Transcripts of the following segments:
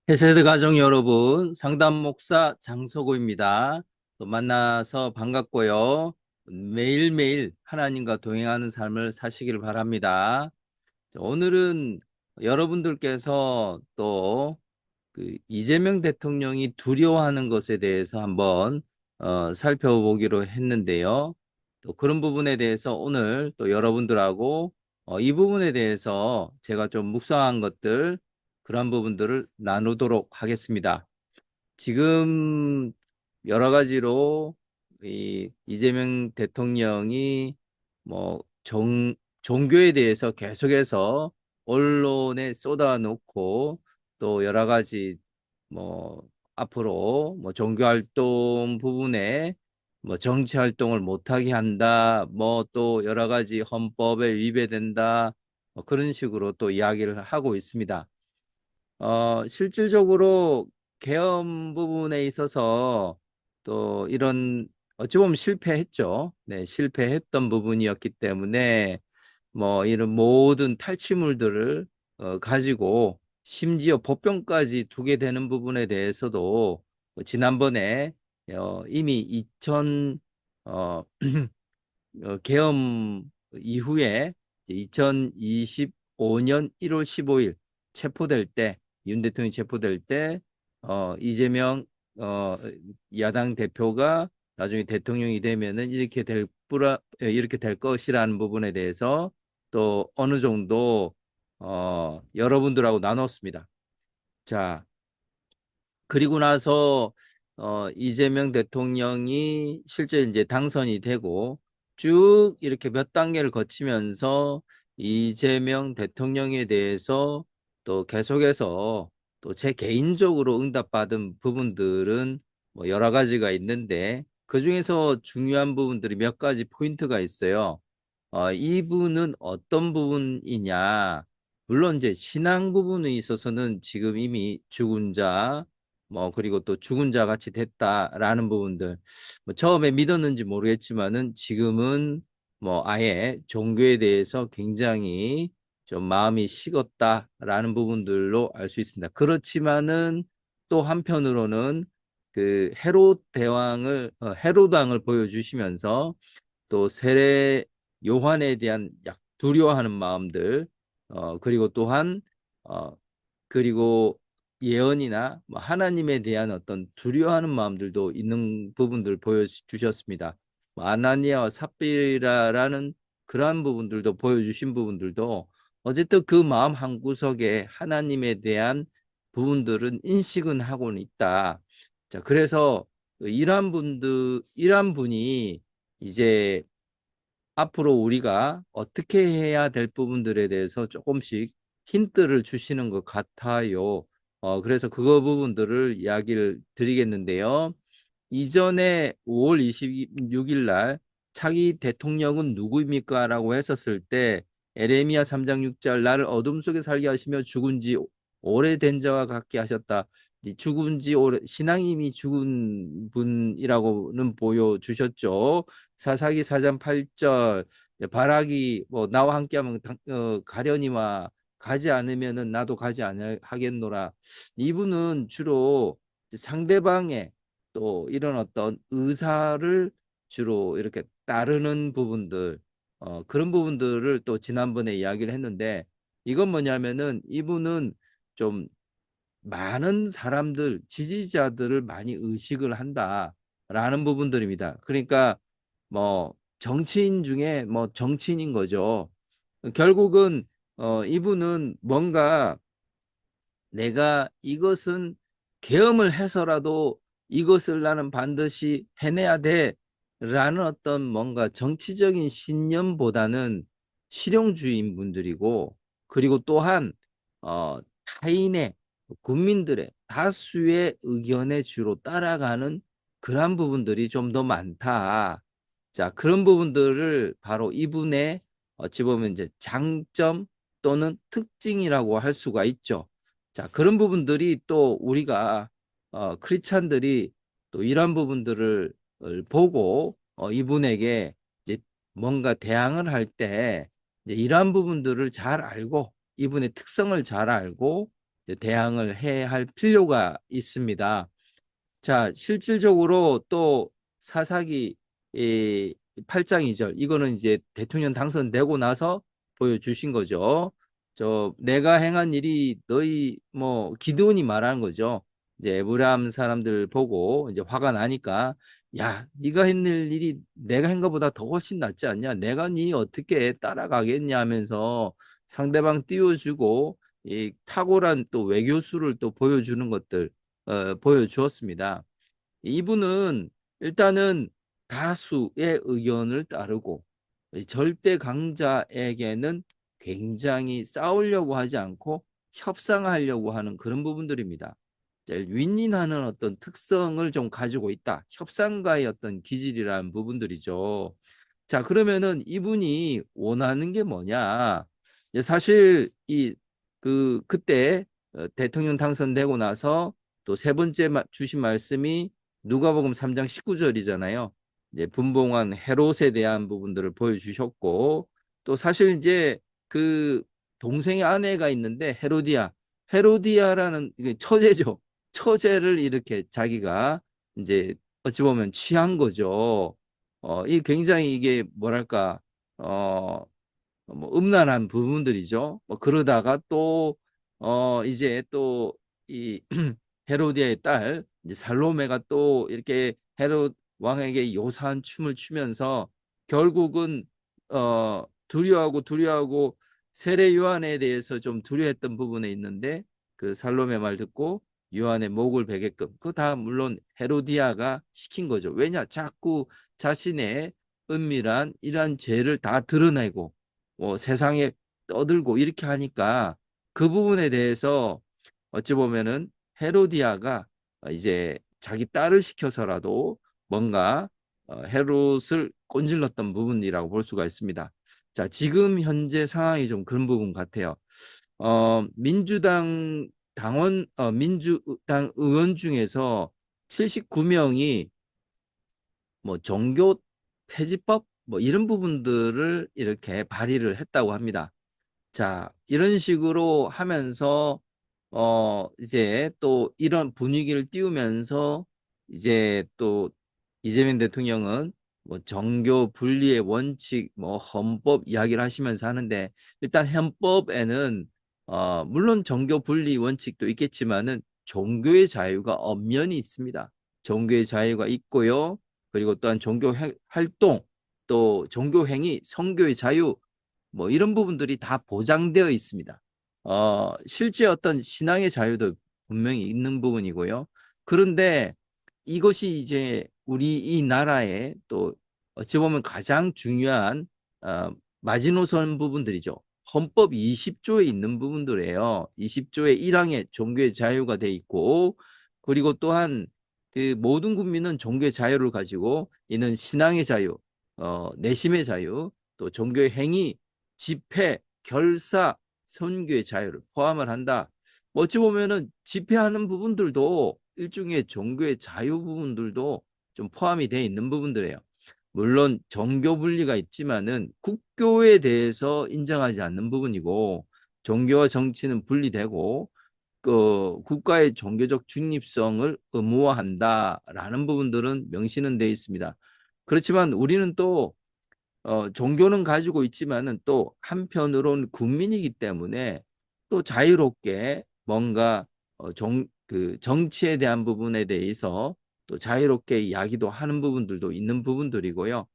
해세드 가족 여러분, 상담 목사 장서구입니다. 또 만나서 반갑고요. 매일매일 하나님과 동행하는 삶을 사시길 바랍니다. 오늘은 여러분들께서 또 그 이재명 대통령이 두려워하는 것에 대해서 한번 살펴보기로 했는데요. 또 그런 부분에 대해서 오늘 또 여러분들하고 이 부분에 대해서 제가 좀 묵상한 것들 그런 부분들을 나누도록 하겠습니다. 지금 여러 가지로 이 이재명 대통령이 뭐 종교에 대해서 계속해서 언론에 쏟아놓고 또 여러 가지 뭐 앞으로 뭐 종교 활동 부분에 뭐 정치 활동을 못하게 한다, 뭐 또 여러 가지 헌법에 위배된다, 뭐 그런 식으로 또 이야기를 하고 있습니다. 실질적으로 계엄 부분에 있어서 또 이런 어찌 보면 실패했죠. 네, 실패했던 부분이었기 때문에 뭐 이런 모든 탈취물들을 가지고 심지어 법병까지 두게 되는 부분에 대해서도 지난번에 이미 2000 어, 계엄 이후에 2025년 1월 15일 체포될 때, 윤 대통령이 체포될 때, 이재명 어, 야당 대표가 나중에 대통령이 되면은 이렇게 될 것이라는 부분에 대해서 또 어느 정도 여러분들하고 나눴습니다. 자, 그리고 나서 이재명 대통령이 실제 이제 당선이 되고 쭉 이렇게 몇 단계를 거치면서 이재명 대통령에 대해서 또 계속해서 또 제 개인적으로 응답받은 부분들은 뭐 여러 가지가 있는데 그중에서 중요한 부분들이 몇 가지 포인트가 있어요. 이분은 어떤 부분이냐? 물론 이제 신앙 부분에 있어서는 지금 이미 죽은 자, 뭐 그리고 또 죽은 자 같이 됐다라는 부분들, 뭐 처음에 믿었는지 모르겠지만은 지금은 뭐 아예 종교에 대해서 굉장히 좀 마음이 식었다라는 부분들로 알 수 있습니다. 그렇지만은 또 한편으로는 그 헤롯 왕을 보여주시면서 또 세례 요한에 대한 두려워하는 마음들, 그리고 또한 어, 그리고 예언이나 뭐 하나님에 대한 어떤 두려워하는 마음들도 있는 부분들 보여주셨습니다. 뭐 아나니아와 삽비라라는 그러한 부분들도 보여주신 부분들도 어쨌든 그 마음 한구석에 하나님에 대한 부분들은 인식은 하고는 있다. 자, 그래서 이러한 분이 이제 앞으로 우리가 어떻게 해야 될 부분들에 대해서 조금씩 힌트를 주시는 것 같아요. 그래서 그거 부분들을 이야기를 드리겠는데요. 이전에 5월 26일 날 차기 대통령은 누구입니까? 라고 했었을 때 에레미야 3장 6절 나를 어둠 속에 살게 하시며 죽은 지 오래된 자와 같게 하셨다. 죽은 지 오래 신앙이 이미 죽은 분이라고는 보여주셨죠. 사사기 4장 8절 바락이 뭐 나와 함께하면 가려니와 가지 않으면은 나도 가지 하겠노라. 이분은 주로 상대방의 또 이런 어떤 의사를 주로 이렇게 따르는 부분들, 그런 부분들을 또 지난번에 이야기를 했는데 이건 뭐냐면은 이분은 좀 많은 사람들, 지지자들을 많이 의식을 한다라는 부분들입니다. 그러니까 뭐 정치인 중에 뭐 정치인인 거죠. 결국은 이분은 뭔가 내가 이것은 계엄을 해서라도 이것을 나는 반드시 해내야 돼라는 어떤 뭔가 정치적인 신념보다는 실용주의인 분들이고 그리고 또한 타인의 국민들의 다수의 의견에 주로 따라가는 그러한 부분들이 좀 더 많다. 자, 그런 부분들을 바로 이분의 어찌 보면 이제 장점 또는 특징이라고 할 수가 있죠. 자, 그런 부분들이 또 우리가 크리스찬들이 또 이런 부분들을 보고 이분에게 이제 뭔가 대항을 할 때 이러한 부분들을 잘 알고 이분의 특성을 잘 알고 이제 대항을 해야 할 필요가 있습니다. 자, 실질적으로 또 사사기 이 8장 2절 이거는 이제 대통령 당선되고 나서 보여주신 거죠. 내가 행한 일이 너희 뭐 기드온이 말하는 거죠. 이제 에브라임 사람들 보고 이제 화가 나니까 야, 네가 했는 일이 내가 한 것보다 더 훨씬 낫지 않냐? 내가 네 어떻게 따라가겠냐 하면서 상대방 띄워주고 이 탁월한 또 외교수를 또 보여주는 것들 보여주었습니다. 이분은 일단은 다수의 의견을 따르고 절대 강자에게는 굉장히 싸우려고 하지 않고 협상하려고 하는 그런 부분들입니다. 윈윈하는 어떤 특성을 좀 가지고 있다. 협상가의 어떤 기질이라는 부분들이죠. 자, 그러면은 이분이 원하는 게 뭐냐? 사실 그때 대통령 당선되고 나서 또 세 번째 주신 말씀이 누가복음 3장 19절이잖아요. 이제 분봉한 헤롯에 대한 부분들을 보여주셨고 또 사실 이제 그 동생의 아내가 있는데 헤로디아라는 이게 처제죠. 처제를 이렇게 자기가 이제 어찌 보면 취한 거죠. 이 굉장히 이게 뭐랄까 뭐 음란한 부분들이죠. 뭐 그러다가 또 이제 또 이 헤로디아의 딸 이제 살로메가 또 이렇게 헤롯 왕에게 요사한 춤을 추면서 결국은 두려워하고 세례 요한에 대해서 좀 두려워했던 부분에 있는데 그 살로메 말 듣고 요한의 목을 베게끔 그거 다 물론 헤로디아가 시킨 거죠. 왜냐? 자꾸 자신의 은밀한 이러한 죄를 다 드러내고 뭐 세상에 떠들고 이렇게 하니까 그 부분에 대해서 어찌 보면은 헤로디아가 이제 자기 딸을 시켜서라도 뭔가 헤롯을 꼰질렀던 부분이라고 볼 수가 있습니다. 자, 지금 현재 상황이 좀 그런 부분 같아요. 민주당 의원 중에서 79명이 뭐 종교 폐지법 뭐 이런 부분들을 이렇게 발의를 했다고 합니다. 자, 이런 식으로 하면서 이제 또 이런 분위기를 띄우면서 이제 또 이재명 대통령은 뭐 정교 분리의 원칙, 뭐 헌법 이야기를 하시면서 하는데 일단 헌법에는 물론 정교 분리 원칙도 있겠지만은 종교의 자유가 엄연히 있습니다. 종교의 자유가 있고요. 그리고 또한 종교 활동, 또 종교 행위, 성교의 자유 뭐 이런 부분들이 다 보장되어 있습니다. 실제 어떤 신앙의 자유도 분명히 있는 부분이고요. 그런데 이것이 이제 우리 이 나라의 또 어찌 보면 가장 중요한 마지노선 부분들이죠. 헌법 20조에 있는 부분들이에요. 20조의 1항에 종교의 자유가 돼 있고 그리고 또한 그 모든 국민은 종교의 자유를 가지고 이는 신앙의 자유, 내심의 자유, 또 종교의 행위, 집회, 결사, 선교의 자유를 포함을 한다. 어찌 보면은 집회하는 부분들도 일종의 종교의 자유 부분들도 좀 포함이 되어 있는 부분들이에요. 물론 정교 분리가 있지만은 국교에 대해서 인정하지 않는 부분이고 종교와 정치는 분리되고 그 국가의 종교적 중립성을 의무화한다라는 부분들은 명시는 되어 있습니다. 그렇지만 우리는 또 종교는 가지고 있지만은 또 한편으로는 국민이기 때문에 또 자유롭게 뭔가 그 정치에 대한 부분에 대해서 또 자유롭게 이야기도 하는 부분들도 있는 부분들이고요.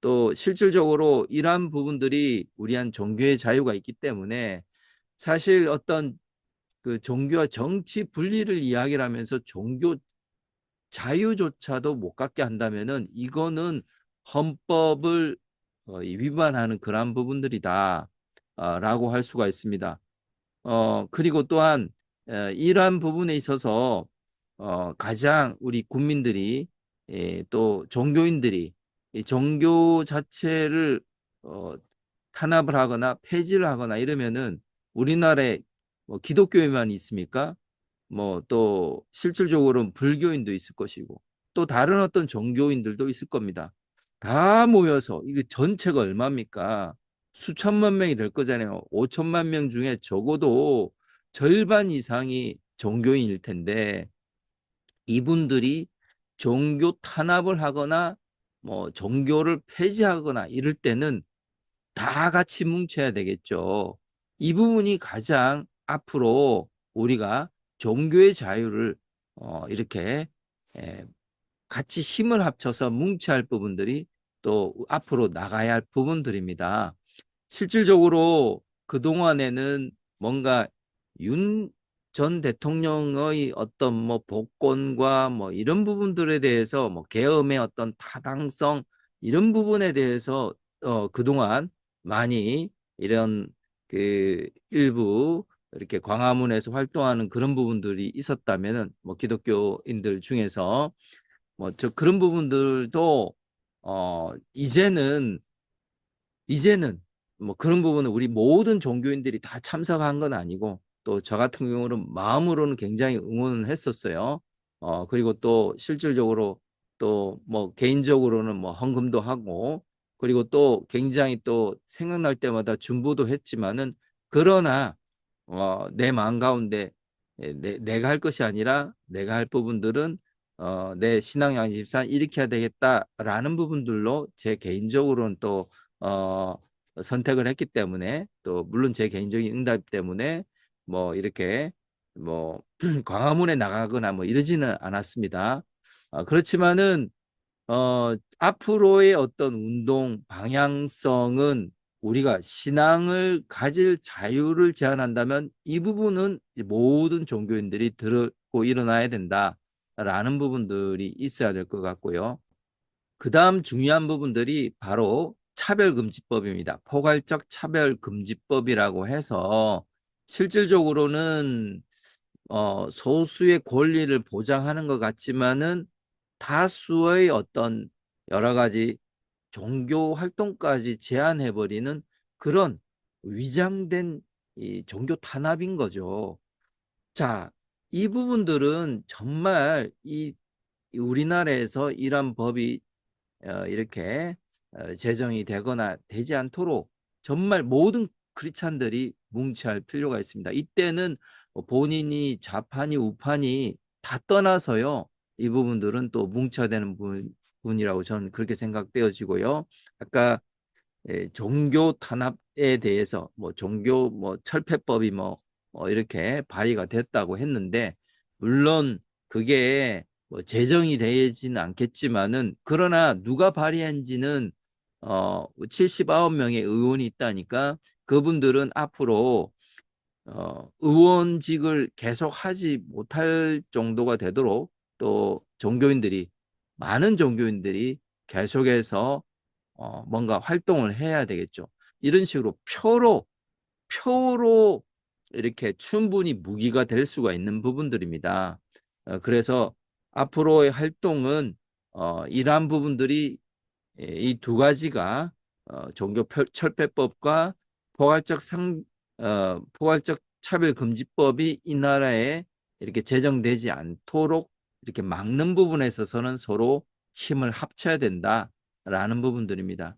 또 실질적으로 이러한 부분들이 우리한 종교의 자유가 있기 때문에 사실 어떤 그 종교와 정치 분리를 이야기를 하면서 종교 자유조차도 못 갖게 한다면은 이거는 헌법을 위반하는 그러한 부분들이다 라고 할 수가 있습니다. 그리고 또한 이러한 부분에 있어서 가장 우리 국민들이 또 종교인들이 이 종교 자체를 어, 탄압을 하거나 폐지를 하거나 이러면은 우리나라에 뭐 기독교에만 있습니까? 뭐 또 실질적으로는 불교인도 있을 것이고 또 다른 어떤 종교인들도 있을 겁니다. 다 모여서 이게 전체가 얼마입니까? 수천만 명이 될 거잖아요. 5천만 명 중에 적어도 절반 이상이 종교인일 텐데 이분들이 종교 탄압을 하거나 뭐 종교를 폐지하거나 이럴 때는 다 같이 뭉쳐야 되겠죠. 이 부분이 가장 앞으로 우리가 종교의 자유를 이렇게 에, 같이 힘을 합쳐서 뭉쳐야 할 부분들이 또 앞으로 나가야 할 부분들입니다. 실질적으로 그동안에는 뭔가 윤 전 대통령의 어떤 뭐 복권과 뭐 이런 부분들에 대해서 뭐 계엄의 어떤 타당성 이런 부분에 대해서 그동안 많이 이런 그 일부 이렇게 광화문에서 활동하는 그런 부분들이 있었다면은 뭐 기독교인들 중에서 뭐 저 그런 부분들도 이제는 뭐 그런 부분은 우리 모든 종교인들이 다 참석한 건 아니고 또 저 같은 경우는 마음으로는 굉장히 응원을 했었어요. 그리고 또 실질적으로 또 뭐 개인적으로는 뭐 헌금도 하고 그리고 또 굉장히 또 생각날 때마다 중보도 했지만은 그러나 내 마음 가운데 내가 할 것이 아니라 내가 할 부분들은 내 신앙 양심상 이렇게 해야 되겠다라는 부분들로 제 개인적으로는 또 어, 선택을 했기 때문에 또 물론 제 개인적인 응답 때문에 뭐 이렇게 뭐 광화문에 나가거나 뭐 이러지는 않았습니다. 그렇지만은 앞으로의 어떤 운동 방향성은 우리가 신앙을 가질 자유를 제한한다면 이 부분은 모든 종교인들이 들고 일어나야 된다라는 부분들이 있어야 될 것 같고요. 그 다음 중요한 부분들이 바로 차별금지법입니다. 포괄적 차별금지법이라고 해서 실질적으로는 소수의 권리를 보장하는 것 같지만은 다수의 어떤 여러 가지 종교 활동까지 제한해버리는 그런 위장된 이 종교 탄압인 거죠. 자, 이 부분들은 정말 이 우리나라에서 이런 법이 이렇게 제정이 되거나 되지 않도록 정말 모든 크리스찬들이 뭉쳐야 할 필요가 있습니다. 이때는 뭐 본인이 좌파니 우파니 다 떠나서요. 이 부분들은 또 뭉쳐야 되는 부분이라고 저는 그렇게 생각되어지고요. 아까 종교 탄압에 대해서 뭐 종교 뭐 철폐법이 뭐 이렇게 발의가 됐다고 했는데 물론 그게 뭐 제정이 되지는 않겠지만은 그러나 누가 발의한지는 79명의 의원이 있다니까 그분들은 앞으로 의원직을 계속 하지 못할 정도가 되도록 또 종교인들이 많은 종교인들이 계속해서 뭔가 활동을 해야 되겠죠. 이런 식으로 표로 이렇게 충분히 무기가 될 수가 있는 부분들입니다. 그래서 앞으로의 활동은 이러한 부분들이 이 두 가지가 종교 철폐법과 포괄적 포괄적 차별금지법이 이 나라에 이렇게 제정되지 않도록 이렇게 막는 부분에 있어서는 서로 힘을 합쳐야 된다라는 부분들입니다.